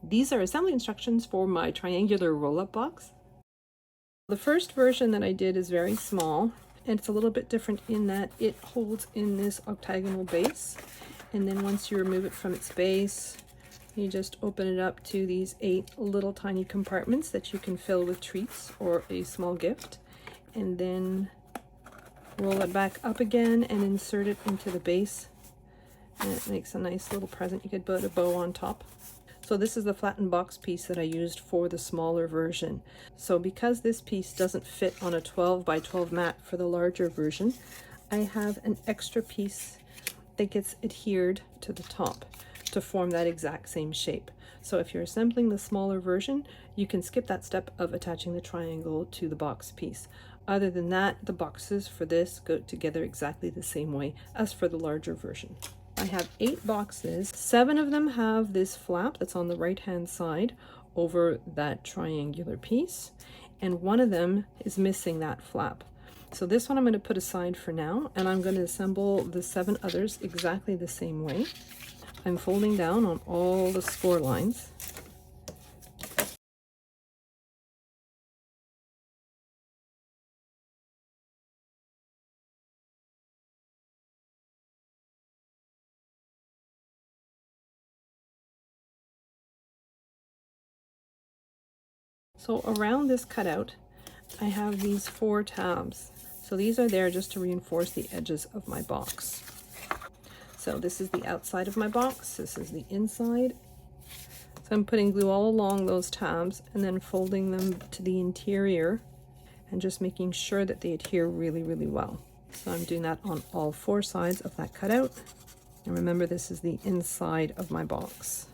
These are assembly instructions for my triangular roll-up box. The first version that I did is very small, and it's a little bit different in that it holds in this octagonal base, and then once you remove it from its base, you just open it up to these 8 little tiny compartments that you can fill with treats or a small gift, and then roll it back up again and insert it into the base, and it makes a nice little present. You could put a bow on top. So this is the flattened box piece that I used for the smaller version. So because this piece doesn't fit on a 12 by 12 mat for the larger version, I have an extra piece that gets adhered to the top to form that exact same shape. So if you're assembling the smaller version, you can skip that step of attaching the triangle to the box piece. Other than that, the boxes for this go together exactly the same way as for the larger version. I have 8 boxes. 7 of them have this flap that's on the right hand side over that triangular piece, and 1 of them is missing that flap. So this one I'm going to put aside for now, and I'm going to assemble the 7 others exactly the same way. I'm folding down on all the score lines. So around this cutout, I have these 4 tabs. So these are there just to reinforce the edges of my box. So this is the outside of my box, this is the inside. So I'm putting glue all along those tabs and then folding them to the interior and just making sure that they adhere really, really well. So I'm doing that on all 4 sides of that cutout. And remember, this is the inside of my box.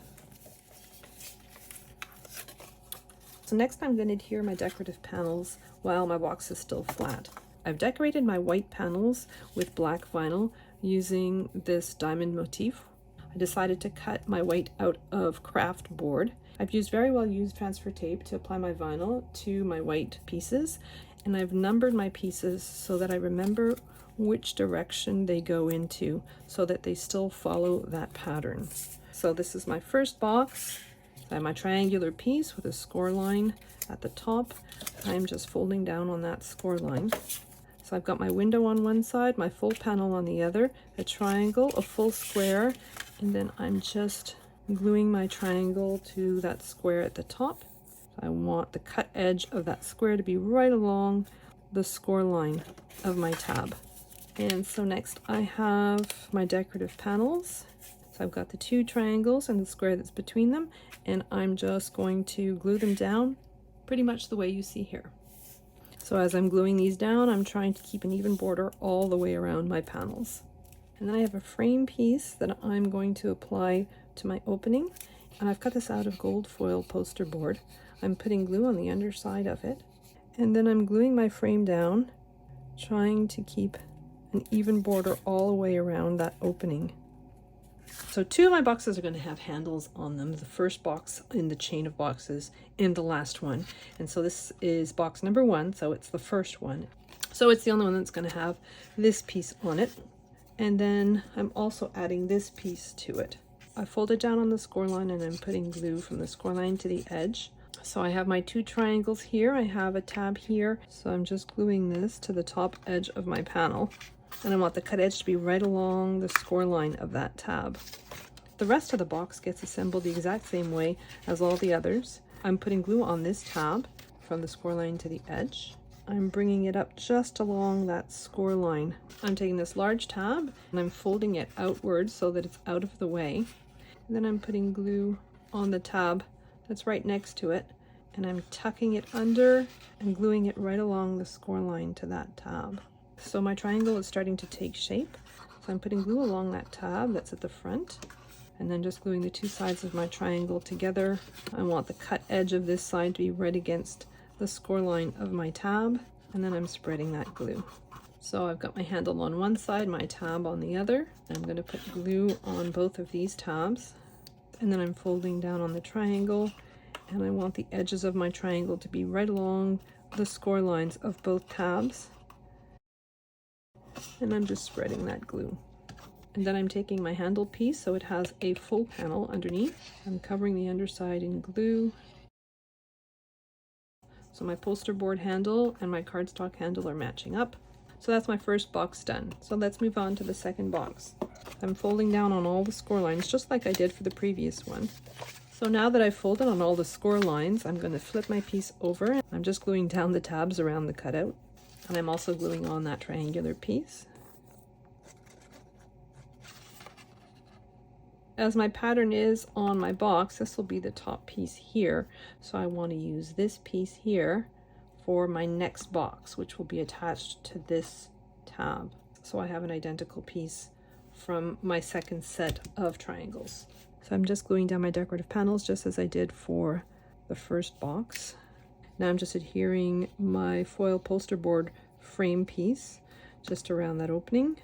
So next I'm going to adhere my decorative panels while my box is still flat. I've decorated my white panels with black vinyl using this diamond motif. I decided to cut my white out of craft board. I've used very well used transfer tape to apply my vinyl to my white pieces, and I've numbered my pieces so that I remember which direction they go into so that they still follow that pattern. So this is my first box. I have my triangular piece with a score line at the top. I'm just folding down on that score line. So I've got my window on one side, my full panel on the other, a triangle, a full square, and then I'm just gluing my triangle to that square at the top. I want the cut edge of that square to be right along the score line of my tab. And so next I have my decorative panels. So I've got the 2 triangles and the square that's between them, and I'm just going to glue them down pretty much the way you see here. So as I'm gluing these down, I'm trying to keep an even border all the way around my panels. And then I have a frame piece that I'm going to apply to my opening, and I've cut this out of gold foil poster board. I'm putting glue on the underside of it, and then I'm gluing my frame down, trying to keep an even border all the way around that opening. So 2 of my boxes are going to have handles on them, the first box in the chain of boxes and the last one. And so this is box number 1, so it's the first one. So it's the only one that's going to have this piece on it. And then I'm also adding this piece to it. I folded down on the score line and I'm putting glue from the score line to the edge. So I have my 2 triangles here, I have a tab here, so I'm just gluing this to the top edge of my panel. And I want the cut edge to be right along the score line of that tab. The rest of the box gets assembled the exact same way as all the others. I'm putting glue on this tab from the score line to the edge. I'm bringing it up just along that score line. I'm taking this large tab and I'm folding it outwards so that it's out of the way. And then I'm putting glue on the tab that's right next to it, and I'm tucking it under and gluing it right along the score line to that tab. So my triangle is starting to take shape. So I'm putting glue along that tab that's at the front, and then just gluing the 2 sides of my triangle together. I want the cut edge of this side to be right against the score line of my tab, and then I'm spreading that glue. So I've got my handle on one side, my tab on the other. I'm going to put glue on both of these tabs, and then I'm folding down on the triangle, and I want the edges of my triangle to be right along the score lines of both tabs. And I'm just spreading that glue. And then I'm taking my handle piece so it has a full panel underneath. I'm covering the underside in glue. So my poster board handle and my cardstock handle are matching up. So that's my first box done. So let's move on to the second box. I'm folding down on all the score lines just like I did for the previous one. So now that I've folded on all the score lines, I'm going to flip my piece over. I'm just gluing down the tabs around the cutout. And I'm also gluing on that triangular piece. As my pattern is on my box, this will be the top piece here. So I want to use this piece here for my next box, which will be attached to this tab. So I have an identical piece from my second set of triangles. So I'm just gluing down my decorative panels just as I did for the first box. Now I'm just adhering my foil poster board frame piece just around that opening.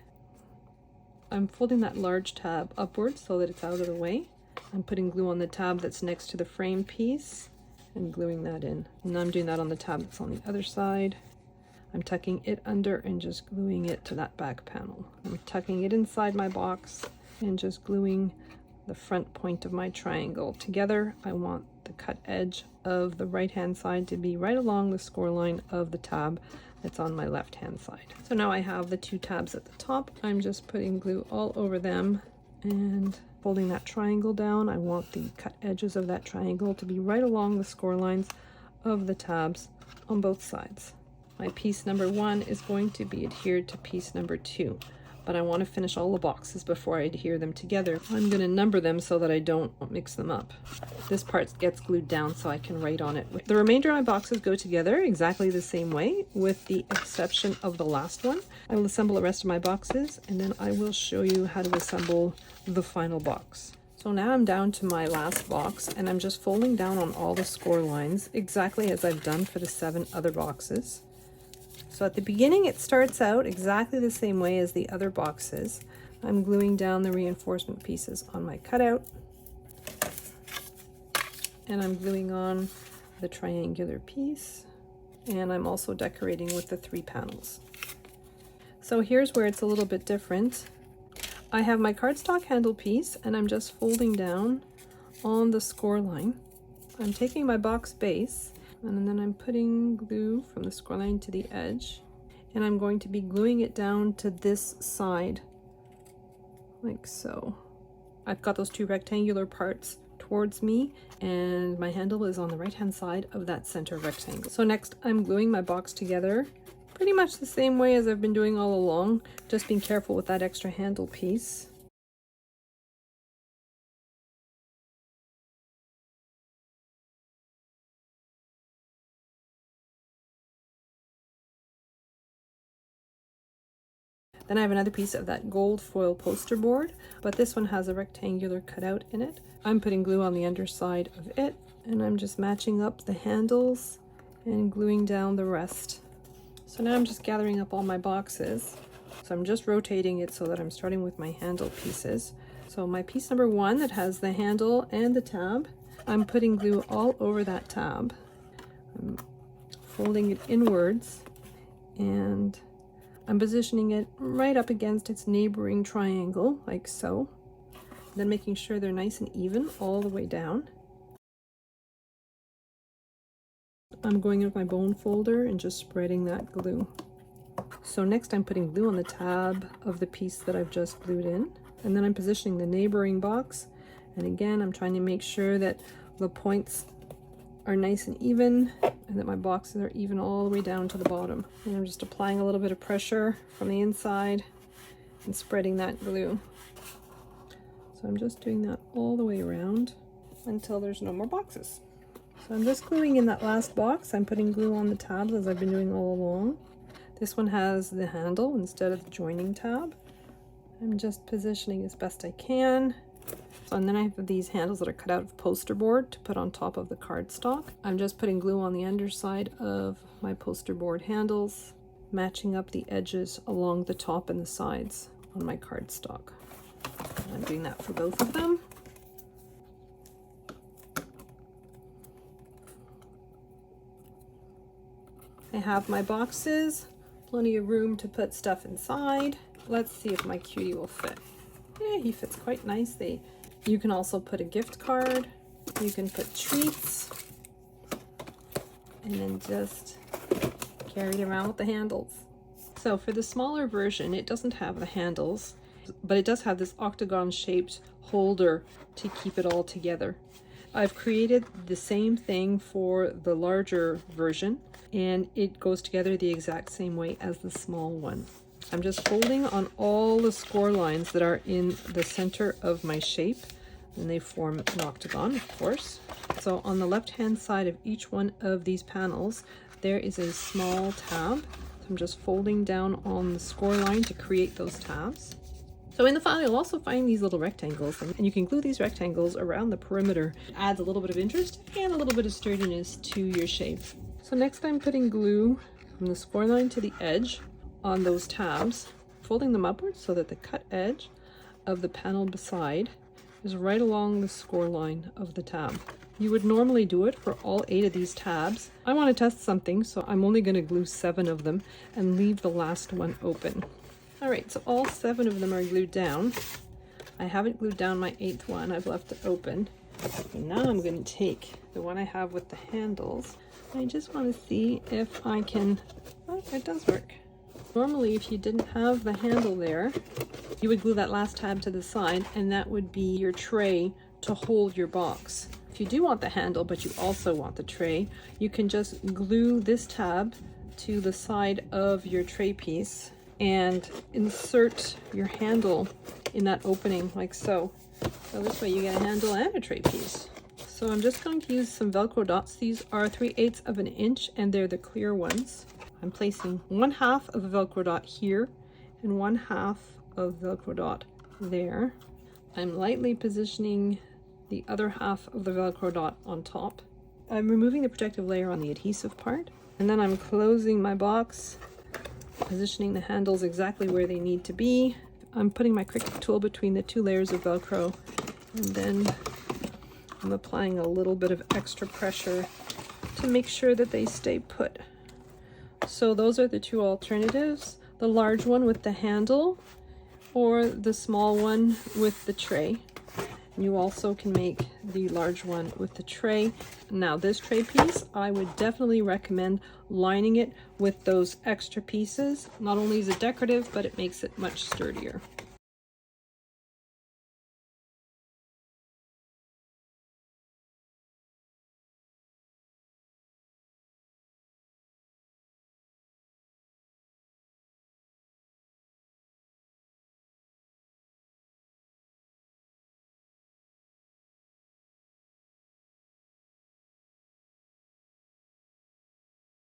I'm folding that large tab upwards so that it's out of the way. I'm putting glue on the tab that's next to the frame piece and gluing that in. And I'm doing that on the tab that's on the other side. I'm tucking it under and just gluing it to that back panel. I'm tucking it inside my box and just gluing the front point of my triangle together. I want the cut edge of the right hand side to be right along the score line of the tab that's on my left hand side. So now I have the two tabs at the top. I'm just putting glue all over them and folding that triangle down. I want the cut edges of that triangle to be right along the score lines of the tabs on both sides. My piece number 1 is going to be adhered to piece number 2, but I want to finish all the boxes before I adhere them together. I'm going to number them so that I don't mix them up. This part gets glued down so I can write on it. The remainder of my boxes go together exactly the same way, with the exception of the last one. I will assemble the rest of my boxes and then I will show you how to assemble the final box. So now I'm down to my last box and I'm just folding down on all the score lines exactly as I've done for the 7 other boxes. So at the beginning it starts out exactly the same way as the other boxes. I'm gluing down the reinforcement pieces on my cutout and I'm gluing on the triangular piece, and I'm also decorating with the 3 panels. So here's where it's a little bit different. I have my cardstock handle piece and I'm just folding down on the score line. I'm taking my box base and then I'm putting glue from the score line to the edge, and I'm going to be gluing it down to this side like so. I've got those 2 rectangular parts towards me and my handle is on the right hand side of that center rectangle. So next I'm gluing my box together pretty much the same way as I've been doing all along, just being careful with that extra handle piece. Then I have another piece of that gold foil poster board, but this one has a rectangular cutout in it. I'm putting glue on the underside of it, and I'm just matching up the handles and gluing down the rest. So now I'm just gathering up all my boxes. So I'm just rotating it so that I'm starting with my handle pieces. So my piece number 1 that has the handle and the tab, I'm putting glue all over that tab. I'm folding it inwards and I'm positioning it right up against its neighboring triangle, like so. Then making sure they're nice and even all the way down. I'm going with my bone folder and just spreading that glue. So next I'm putting glue on the tab of the piece that I've just glued in. And then I'm positioning the neighboring box. And again, I'm trying to make sure that the points are nice and even and that my boxes are even all the way down to the bottom. And I'm just applying a little bit of pressure from the inside and spreading that glue. So I'm just doing that all the way around until there's no more boxes. So I'm just gluing in that last box. I'm putting glue on the tabs as I've been doing all along. This one has the handle instead of the joining tab. I'm just positioning as best I can. And then I have these handles that are cut out of poster board to put on top of the cardstock. I'm just putting glue on the underside of my poster board handles, matching up the edges along the top and the sides on my cardstock. I'm doing that for both of them. I have my boxes, plenty of room to put stuff inside. Let's see if my cutie will fit. Yeah, he fits quite nicely. You can also put a gift card. You can put treats. And then just carry it around with the handles. So for the smaller version, it doesn't have the handles, but it does have this octagon shaped holder to keep it all together. I've created the same thing for the larger version, and it goes together the exact same way as the small one. I'm just folding on all the score lines that are in the center of my shape, and they form an octagon, of course. So on the left-hand side of each one of these panels, there is a small tab. So I'm just folding down on the score line to create those tabs. So in the file, you'll also find these little rectangles, and you can glue these rectangles around the perimeter. It adds a little bit of interest and a little bit of sturdiness to your shape. So next I'm putting glue from the score line to the edge on those tabs, folding them upwards so that the cut edge of the panel beside is right along the score line of the tab. You would normally do it for all 8 of these tabs. I want to test something, so I'm only going to glue 7 of them and leave the last one open. Alright, so all 7 of them are glued down. I haven't glued down my 8th one, I've left it open. And now I'm going to take the one I have with the handles. I just want to see if I can... Oh, it does work. Normally, if you didn't have the handle there, you would glue that last tab to the side, and that would be your tray to hold your box. If you do want the handle, but you also want the tray, you can just glue this tab to the side of your tray piece and insert your handle in that opening like so. So this way you get a handle and a tray piece. So I'm just going to use some Velcro dots. These are 3/8 of an inch, and they're the clear ones. I'm placing 1/2 of a Velcro dot here and 1/2 of Velcro dot there. I'm lightly positioning the other half of the Velcro dot on top. I'm removing the protective layer on the adhesive part, and then I'm closing my box, positioning the handles exactly where they need to be. I'm putting my Cricut tool between the 2 layers of Velcro, and then I'm applying a little bit of extra pressure to make sure that they stay put. So those are the 2 alternatives, the large one with the handle or the small one with the tray. You also can make the large one with the tray. Now this tray piece, I would definitely recommend lining it with those extra pieces. Not only is it decorative, but it makes it much sturdier.